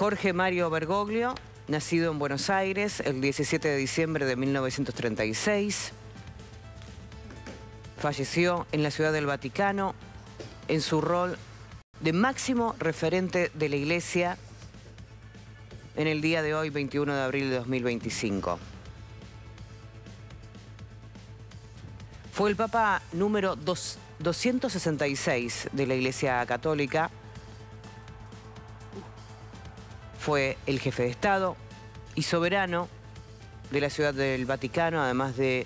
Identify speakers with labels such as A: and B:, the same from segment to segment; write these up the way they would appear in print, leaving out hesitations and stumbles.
A: Jorge Mario Bergoglio, nacido en Buenos Aires el 17 de diciembre de 1936. Falleció en la Ciudad del Vaticano en su rol de máximo referente de la Iglesia en el día de hoy, 21 de abril de 2025. Fue el Papa número 266 de la Iglesia Católica. Fue el jefe de Estado y soberano de la Ciudad del Vaticano, además de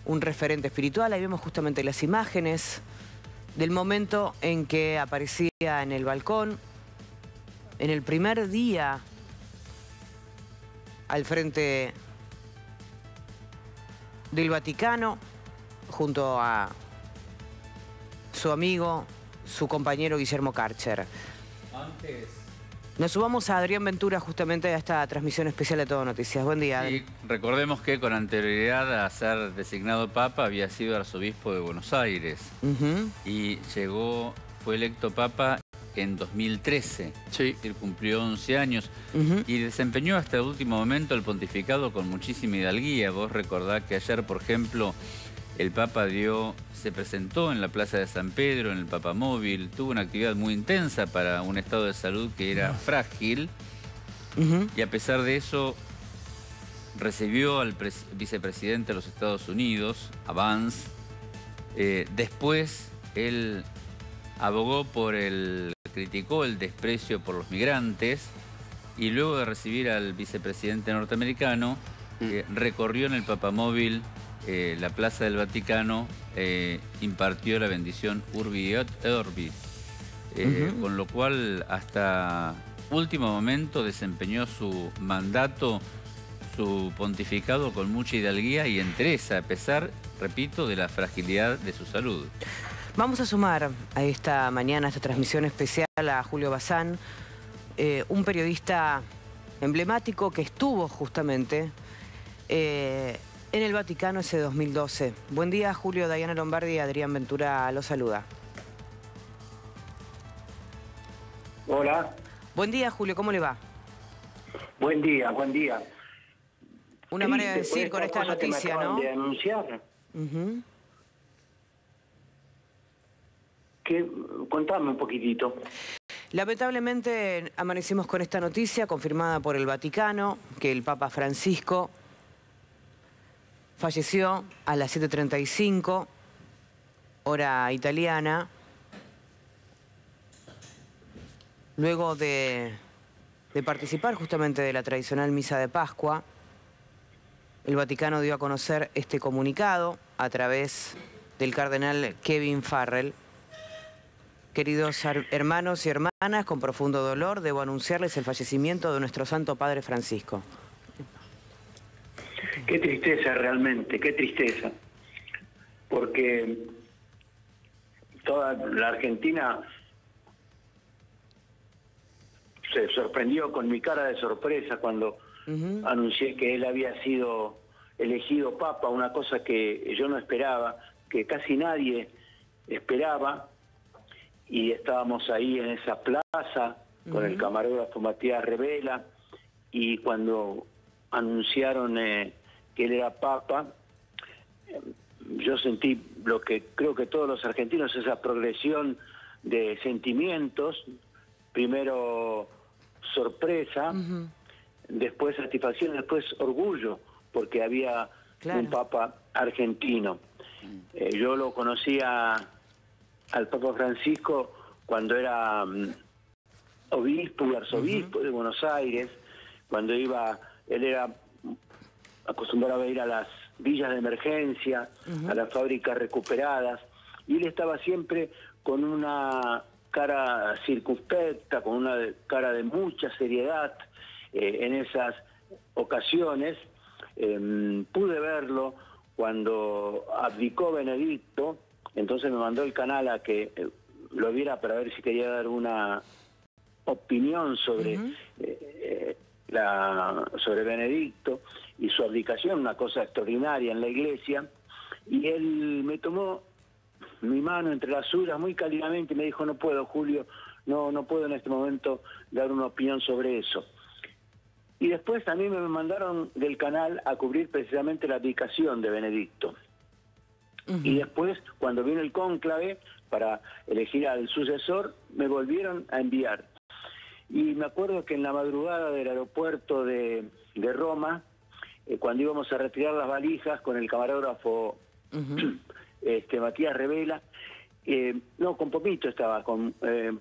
A: un referente espiritual. Ahí vemos justamente las imágenes del momento en que aparecía en el balcón, en el primer día al frente del Vaticano, junto a su amigo, su compañero Guillermo Karcher. Nos subamos a Adrián Ventura justamente a esta transmisión especial de Todo Noticias. Buen día, Adri.
B: Sí, recordemos que con anterioridad a ser designado Papa había sido arzobispo de Buenos Aires. Y fue electo Papa en 2013. Sí. Es decir, cumplió 11 años. Y desempeñó hasta el último momento el pontificado con muchísima hidalguía. Vos recordás que ayer, por ejemplo, el Papa se presentó en la Plaza de San Pedro, en el Papamóvil, tuvo una actividad muy intensa para un estado de salud que era frágil, y a pesar de eso recibió al vicepresidente de los Estados Unidos, a Vance. Después él criticó el desprecio por los migrantes, y luego de recibir al vicepresidente norteamericano, recorrió en el Papamóvil la Plaza del Vaticano, impartió la bendición Urbi et Orbi, con lo cual hasta último momento desempeñó su mandato, su pontificado con mucha hidalguía y entereza, a pesar, repito, de la fragilidad de su salud.
A: Vamos a sumar a esta mañana, a esta transmisión especial, a Julio Bazán, un periodista emblemático que estuvo justamente en el Vaticano ese 2012. Buen día, Julio. Diana Lombardi y Adrián Ventura lo saluda.
C: Hola.
A: Buen día, Julio. ¿Cómo le va?
C: Buen día, buen día.
A: Una manera de decir con esta noticia, ¿no?
C: De anunciar. Contame un poquitito.
A: Lamentablemente amanecimos con esta noticia confirmada por el Vaticano, que el Papa Francisco falleció a las 7:35, hora italiana, luego de participar justamente de la tradicional misa de Pascua. El Vaticano dio a conocer este comunicado a través del cardenal Kevin Farrell. Queridos hermanos y hermanas, con profundo dolor debo anunciarles el fallecimiento de nuestro Santo Padre Francisco.
C: Qué tristeza realmente, qué tristeza. Porque toda la Argentina se sorprendió con mi cara de sorpresa cuando anuncié que él había sido elegido Papa, una cosa que yo no esperaba, que casi nadie esperaba, y estábamos ahí en esa plaza con el camarógrafo Matías Revela, y cuando anunciaron que él era Papa, yo sentí lo que creo que todos los argentinos, esa progresión de sentimientos. Primero sorpresa, después satisfacción, después orgullo, porque había un Papa argentino. Yo lo conocía al Papa Francisco cuando era obispo y arzobispo de Buenos Aires, cuando él era acostumbrado a ir a las villas de emergencia, a las fábricas recuperadas, y él estaba siempre con una cara circunspecta, con una cara de mucha seriedad. En esas ocasiones pude verlo cuando abdicó Benedicto, entonces me mandó el canal a que lo viera para ver si quería dar una opinión sobre sobre Benedicto y su abdicación, una cosa extraordinaria en la iglesia, y él me tomó mi mano entre las suyas muy cálidamente y me dijo: no puedo, Julio, no puedo en este momento dar una opinión sobre eso. Y después a mí me mandaron del canal a cubrir precisamente la abdicación de Benedicto. Y después, cuando vino el cónclave para elegir al sucesor, me volvieron a enviar. Y me acuerdo que en la madrugada del aeropuerto de Roma, cuando íbamos a retirar las valijas con el camarógrafo Matías Revela, no, con Pomito estaba, con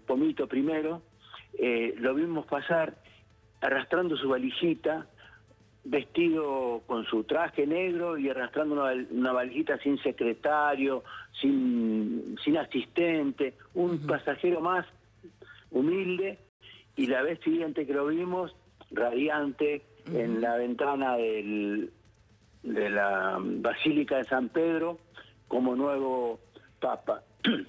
C: Pomito primero, lo vimos pasar arrastrando su valijita, vestido con su traje negro y arrastrando una valijita sin secretario, sin asistente, un pasajero más humilde, y la vez siguiente que lo vimos, radiante, en la ventana de la Basílica de San Pedro, como nuevo Papa.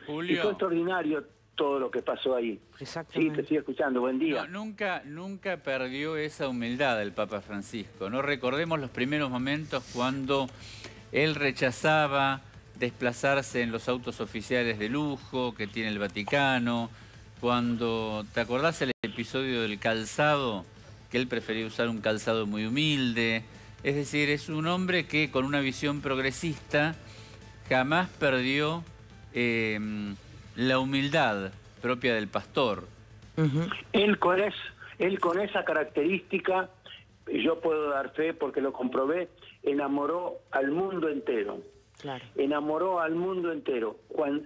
B: Julio.
C: Y fue extraordinario todo lo que pasó ahí. Sí, te estoy escuchando, buen día.
B: No, nunca perdió esa humildad el Papa Francisco. No recordemos los primeros momentos cuando él rechazaba desplazarse en los autos oficiales de lujo que tiene el Vaticano, cuando, ¿te acordás el episodio del calzado? Que él prefería usar un calzado muy humilde. Es decir, es un hombre que con una visión progresista jamás perdió la humildad propia del pastor.
C: Él con esa característica, yo puedo dar fe porque lo comprobé, enamoró al mundo entero. Claro. Enamoró al mundo entero.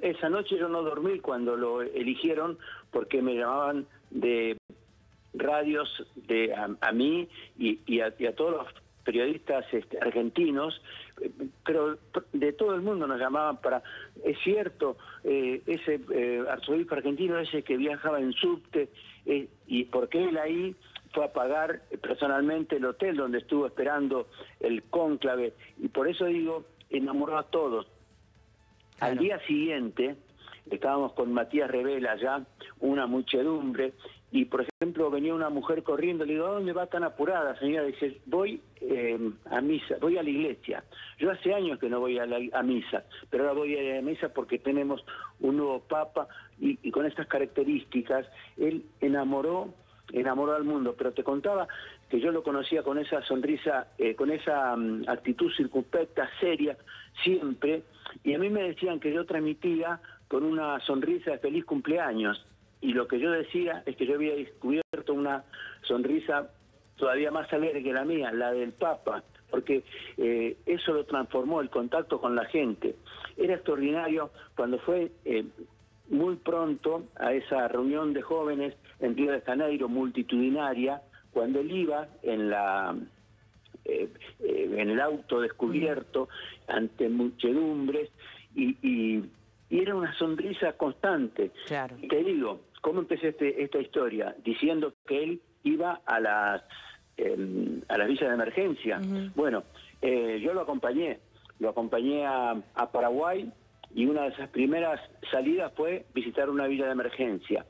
C: Esa noche yo no dormí cuando lo eligieron porque me llamaban de radios a mí y a todos los periodistas argentinos, pero de todo el mundo nos llamaban para... Es cierto, ese arzobispo argentino, ese que viajaba en subte, y porque él ahí fue a pagar personalmente el hotel donde estuvo esperando el cónclave, y por eso digo, enamoró a todos. Claro. Al día siguiente, estábamos con Matías Revela allá, una muchedumbre, y por ejemplo venía una mujer corriendo, le digo, ¿a dónde va tan apurada, señora? Dice, voy a misa, voy a la iglesia. Yo hace años que no voy a misa, pero ahora voy a la misa porque tenemos un nuevo papa y con estas características, él enamoró al mundo. Pero te contaba que yo lo conocía con esa sonrisa, con esa actitud circunspecta, seria, siempre, y a mí me decían que yo transmitía con una sonrisa de feliz cumpleaños. Y lo que yo decía es que yo había descubierto una sonrisa todavía más alegre que la mía, la del Papa, porque eso lo transformó, el contacto con la gente. Era extraordinario cuando fue muy pronto a esa reunión de jóvenes en Río de Janeiro, multitudinaria, cuando él iba en el auto descubierto ante muchedumbres y era una sonrisa constante. Claro. Y te digo, ¿cómo empecé esta historia? Diciendo que él iba a las villas de emergencia. Bueno, yo lo acompañé a Paraguay, y una de esas primeras salidas fue visitar una villa de emergencia.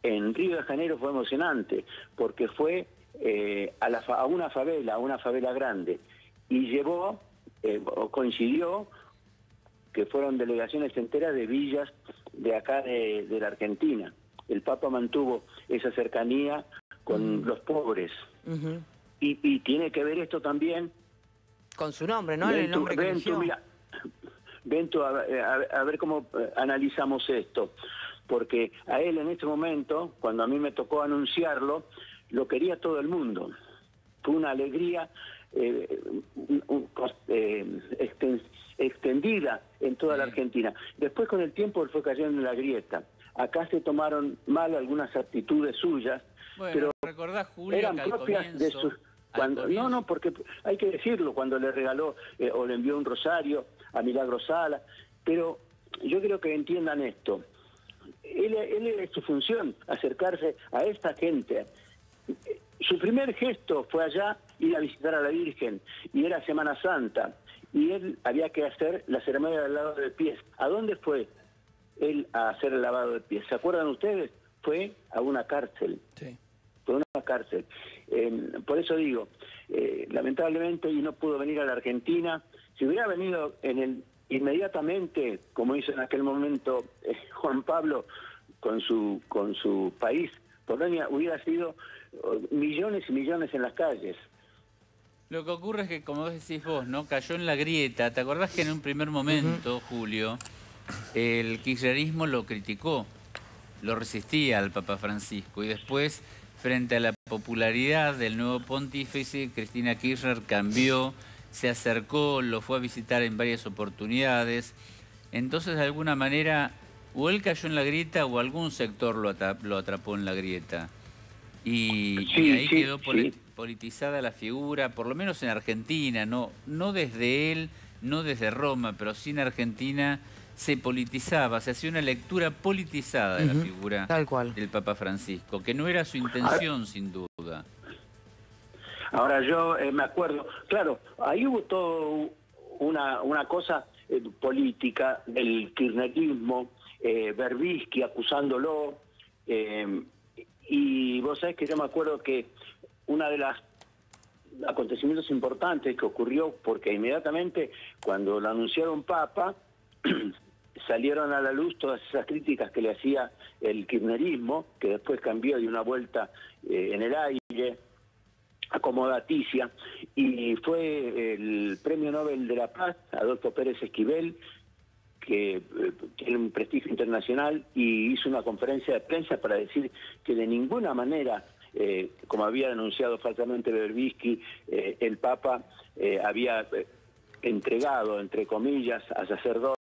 C: En Río de Janeiro fue emocionante, porque fue a una favela grande, y llevó, coincidió, que fueron delegaciones enteras de villas de acá de la Argentina. El Papa mantuvo esa cercanía con los pobres. Y tiene que ver esto también...
A: Con su nombre, ¿no? El nombre que eligió.
C: Mira, Bento, a ver cómo analizamos esto. Porque a él en este momento, cuando a mí me tocó anunciarlo, lo quería todo el mundo. Fue una alegría extendida en toda la Argentina. Después, con el tiempo, él fue cayendo en la grieta. Acá se tomaron mal algunas actitudes suyas,
B: bueno,
C: pero
B: recordás, Julio,
C: eran propias de sus... No, porque hay que decirlo, cuando le regaló o le envió un rosario a Milagro Sala, pero yo creo que entiendan esto. Él es su función, acercarse a esta gente. Su primer gesto fue allá ir a visitar a la Virgen, y era Semana Santa, y él había que hacer la ceremonia del lavado de pies. ¿A dónde fue él a hacer el lavado de pies? ¿Se acuerdan ustedes? Fue a una cárcel. Sí. Fue a una cárcel. Por eso digo, lamentablemente, y no pudo venir a la Argentina. Si hubiera venido inmediatamente, como hizo en aquel momento Juan Pablo, con su país, Polonia hubiera sido millones y millones en las calles.
B: Lo que ocurre es que, como decís vos, ¿no? Cayó en la grieta. ¿Te acordás que en un primer momento, Julio, el kirchnerismo lo criticó, lo resistía al Papa Francisco, y después, frente a la popularidad del nuevo pontífice, Cristina Kirchner cambió, se acercó, lo fue a visitar en varias oportunidades. Entonces, de alguna manera, o él cayó en la grieta o algún sector lo atrapó en la grieta. Y ahí quedó politizada la figura, por lo menos en Argentina, no desde él, no desde Roma, pero sí en Argentina se politizaba, se hacía una lectura politizada de la figura del Papa Francisco, que no era su intención, sin duda.
C: Ahora yo me acuerdo, claro, ahí hubo todo una cosa política del kirchnerismo, Berbisky acusándolo, y vos sabés que yo me acuerdo que una de las acontecimientos importantes que ocurrió, porque inmediatamente cuando lo anunciaron Papa, salieron a la luz todas esas críticas que le hacía el kirchnerismo, que después cambió de una vuelta en el aire, acomodaticia, y fue el Premio Nobel de la Paz, Adolfo Pérez Esquivel, que tiene un prestigio internacional, y hizo una conferencia de prensa para decir que de ninguna manera, como había denunciado falsamente Berbisky, el Papa había entregado, entre comillas, a sacerdotes